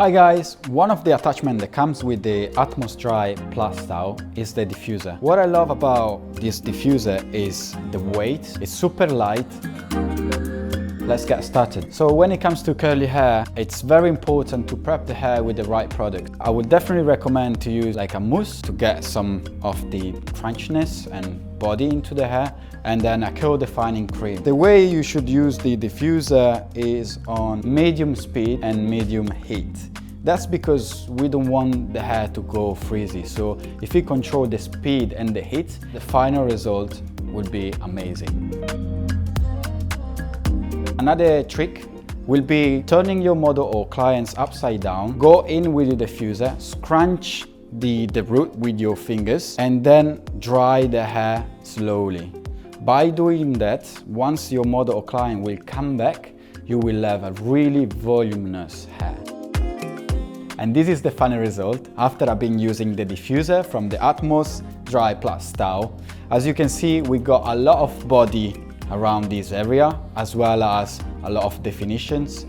Hi guys, one of the attachments that comes with the Atmos Dry Plus style is the diffuser. What I love about this diffuser is the weight. It's super light. Let's get started. So when it comes to curly hair, it's very important to prep the hair with the right product. I would definitely recommend to use like a mousse to get some of the crunchiness and body into the hair, and then a curl defining cream. The way you should use the diffuser is on medium speed and medium heat. That's because we don't want the hair to go frizzy. So if you control the speed and the heat, the final result would be amazing. Another trick will be turning your model or clients upside down. Go in with the diffuser, scrunch the root with your fingers, and then dry the hair slowly. By doing that, once your model or client will come back, you will have a really voluminous hair. And this is the final result after I've been using the diffuser from the Atmos Dry Plus style. As you can see, we got a lot of body around this area, as well as a lot of definitions.